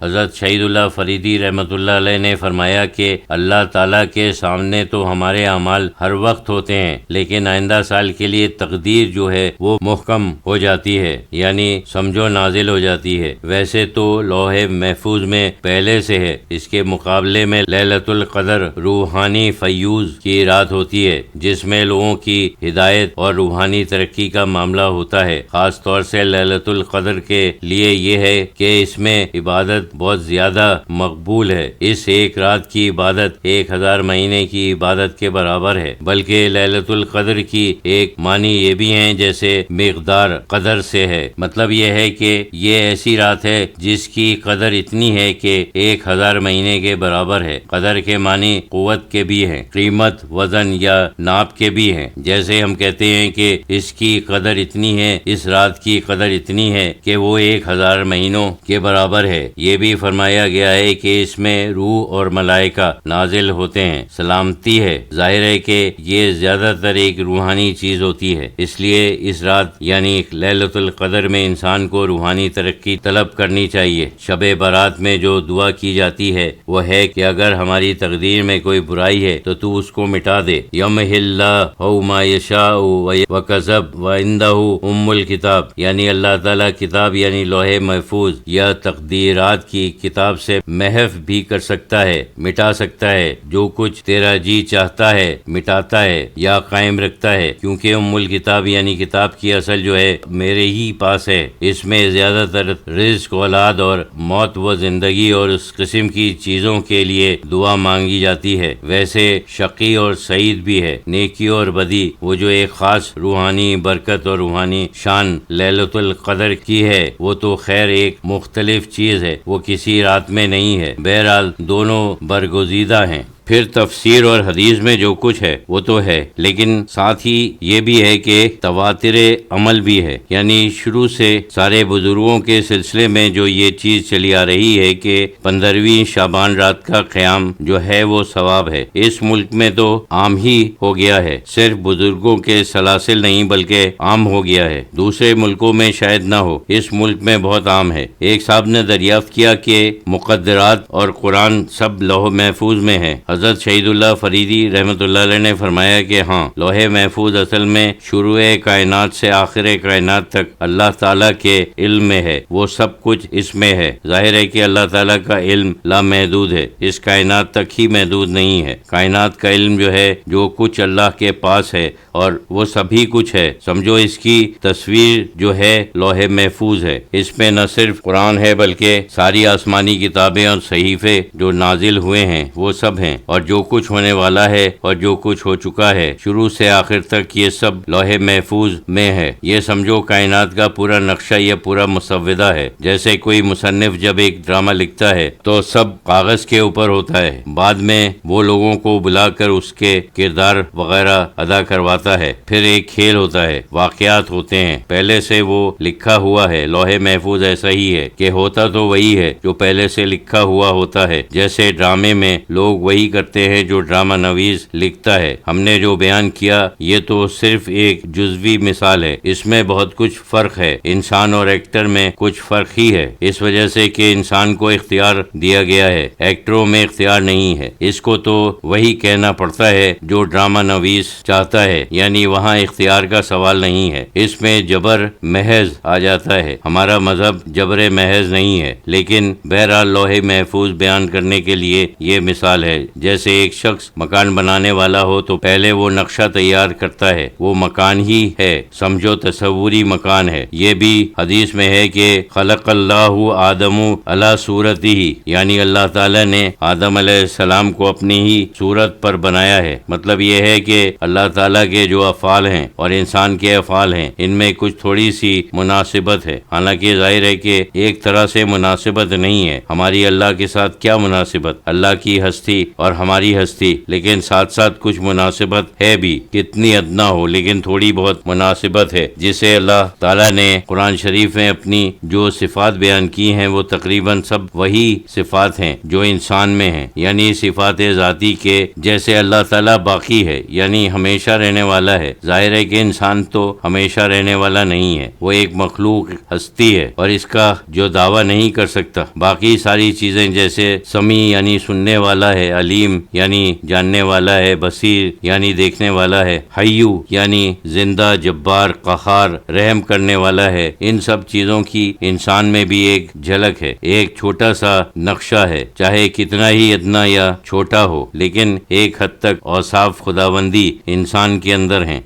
حضرت شہید اللہ فریدی رحمۃ اللہ علیہ نے فرمایا کہ اللہ تعالیٰ کے سامنے تو ہمارے اعمال ہر وقت ہوتے ہیں، لیکن آئندہ سال کے لیے تقدیر جو ہے وہ محکم ہو جاتی ہے، یعنی سمجھو نازل ہو جاتی ہے۔ ویسے تو لوح محفوظ میں پہلے سے ہے، اس کے مقابلے میں لیلۃ القدر روحانی فیوز کی رات ہوتی ہے، جس میں لوگوں کی ہدایت اور روحانی ترقی کا معاملہ ہوتا ہے۔ خاص طور سے لیلۃ القدر کے لیے یہ ہے کہ اس میں عبادت بہت زیادہ مقبول ہے۔ اس ایک رات کی عبادت 1000 مہینے کی عبادت کے برابر ہے، بلکہ لیلۃ القدر کی ایک معنی یہ بھی ہیں جیسے مقدار قدر سے ہے، مطلب یہ ہے کہ یہ ایسی رات ہے جس کی قدر اتنی ہے کہ 1000 مہینے کے برابر ہے۔ قدر کے معنی قوت کے بھی ہیں، قیمت، وزن یا ناپ کے بھی ہیں۔ جیسے ہم کہتے ہیں کہ اس کی قدر اتنی ہے، اس رات کی قدر اتنی ہے کہ وہ 1000 مہینوں کے برابر ہے۔ یہ بھی فرمایا گیا ہے کہ اس میں روح اور ملائکہ نازل ہوتے ہیں، سلامتی ہے۔ ظاہر ہے کہ یہ زیادہ تر ایک روحانی چیز ہوتی ہے، اس لیے اس رات یعنی لیلۃ القدر میں انسان کو روحانی ترقی طلب کرنی چاہیے۔ شب برات میں جو دعا کی جاتی ہے وہ ہے کہ اگر ہماری تقدیر میں کوئی برائی ہے تو تو اس کو مٹا دے۔ یمحو اللہ ما یشاء وکذب وعندہ ام الکتاب، یعنی اللہ تعالیٰ کتاب یعنی لوح محفوظ یا تقدیرات کی کتاب سے محو بھی کر سکتا ہے، مٹا سکتا ہے۔ جو کچھ تیرا جی چاہتا ہے مٹاتا ہے یا قائم رکھتا ہے، کیونکہ ام الکتاب یعنی کتاب کی اصل جو ہے میرے ہی پاس ہے۔ اس میں زیادہ تر رزق، اولاد اور موت و زندگی اور اس قسم کی چیزوں کے لیے دعا مانگی جاتی ہے۔ ویسے شقی اور سعید بھی ہے، نیکی اور بدی، وہ جو ایک خاص روحانی برکت اور روحانی شان لیلۃ القدر کی ہے وہ تو خیر ایک مختلف چیز ہے، وہ کسی رات میں نہیں ہے۔ بہرحال دونوں برگزیدہ ہیں۔ پھر تفسیر اور حدیث میں جو کچھ ہے وہ تو ہے، لیکن ساتھ ہی یہ بھی ہے کہ تواتر عمل بھی ہے، یعنی شروع سے سارے بزرگوں کے سلسلے میں جو یہ چیز چلی آ رہی ہے کہ 15ویں شعبان رات کا قیام جو ہے وہ ثواب ہے۔ اس ملک میں تو عام ہی ہو گیا ہے، صرف بزرگوں کے سلاسل نہیں بلکہ عام ہو گیا ہے۔ دوسرے ملکوں میں شاید نہ ہو، اس ملک میں بہت عام ہے۔ ایک صاحب نے دریافت کیا کہ مقدرات اور قرآن سب لوح محفوظ میں ہے۔ حضرت شہید اللہ فریدی رحمۃ اللہ علیہ نے فرمایا کہ ہاں، لوح محفوظ اصل میں شروع کائنات سے آخر کائنات تک اللہ تعالیٰ کے علم میں ہے، وہ سب کچھ اس میں ہے۔ ظاہر ہے کہ اللہ تعالیٰ کا علم لامحدود ہے، اس کائنات تک ہی محدود نہیں ہے۔ کائنات کا علم جو ہے جو کچھ اللہ کے پاس ہے اور وہ سبھی کچھ ہے، سمجھو اس کی تصویر جو ہے لوح محفوظ ہے۔ اس میں نہ صرف قرآن ہے بلکہ ساری آسمانی کتابیں اور صحیفے جو نازل ہوئے ہیں وہ سب ہیں، اور جو کچھ ہونے والا ہے اور جو کچھ ہو چکا ہے شروع سے آخر تک یہ سب لوح محفوظ میں ہے۔ یہ سمجھو کائنات کا پورا نقشہ یا پورا مسودہ ہے۔ جیسے کوئی مصنف جب ایک ڈرامہ لکھتا ہے تو سب کاغذ کے اوپر ہوتا ہے، بعد میں وہ لوگوں کو بلا کر اس کے کردار وغیرہ ادا کرواتا ہے، پھر ایک کھیل ہوتا ہے، واقعات ہوتے ہیں، پہلے سے وہ لکھا ہوا ہے۔ لوح محفوظ ایسا ہی ہے کہ ہوتا تو وہی ہے جو پہلے سے لکھا ہوا ہوتا ہے۔ جیسے ڈرامے میں لوگ وہی کرتے ہیں جو ڈرامہ نویس لکھتا ہے۔ ہم نے جو بیان کیا یہ تو صرف ایک جزوی مثال ہے، اس میں بہت کچھ فرق ہے، انسان اور ایکٹر میں کچھ فرق ہی ہے، اس وجہ سے کہ انسان کو اختیار دیا گیا ہے، ایکٹروں میں اختیار نہیں ہے۔ اس کو تو وہی کہنا پڑتا ہے جو ڈرامہ نویس چاہتا ہے، یعنی وہاں اختیار کا سوال نہیں ہے، اس میں جبر محض آ جاتا ہے۔ ہمارا مذہب جبر محض نہیں ہے، لیکن بہرحال لوح محفوظ بیان کرنے کے لیے یہ مثال ہے۔ جیسے ایک شخص مکان بنانے والا ہو تو پہلے وہ نقشہ تیار کرتا ہے، وہ مکان ہی ہے، سمجھو تصوری مکان ہے۔ یہ بھی حدیث میں ہے کہ خلق اللہ آدم علی صورتہ، یعنی اللہ تعالیٰ نے آدم علیہ السلام کو اپنی ہی صورت پر بنایا ہے۔ مطلب یہ ہے کہ اللہ تعالیٰ کے جو افعال ہیں اور انسان کے افعال ہیں ان میں کچھ تھوڑی سی مناسبت ہے، حالانکہ ظاہر ہے کہ ایک طرح سے مناسبت نہیں ہے۔ ہماری اللہ کے ساتھ کیا مناسبت؟ اللہ کی ہستی اور اور ہماری ہستی، لیکن ساتھ ساتھ کچھ مناسبت ہے بھی، کتنی ادنا ہو لیکن تھوڑی بہت مناسبت ہے، جسے اللہ تعالیٰ نے قرآن شریف میں اپنی جو صفات بیان کی ہیں وہ تقریباً سب وہی صفات ہیں جو انسان میں ہیں، یعنی صفات ذاتی کے، جیسے اللہ تعالیٰ باقی ہے یعنی ہمیشہ رہنے والا ہے۔ ظاہر ہے کہ انسان تو ہمیشہ رہنے والا نہیں ہے، وہ ایک مخلوق ہستی ہے اور اس کا جو دعویٰ نہیں کر سکتا۔ باقی ساری چیزیں جیسے سمیع یعنی سننے والا ہے، علیم یعنی جاننے والا ہے، بصیر یعنی دیکھنے والا ہے، حیو یعنی زندہ، جبار، قہار، رحم کرنے والا ہے، ان سب چیزوں کی انسان میں بھی ایک جھلک ہے، ایک چھوٹا سا نقشہ ہے، چاہے کتنا ہی ادنا یا چھوٹا ہو، لیکن ایک حد تک اوصاف خداوندی انسان کے اندر ہیں۔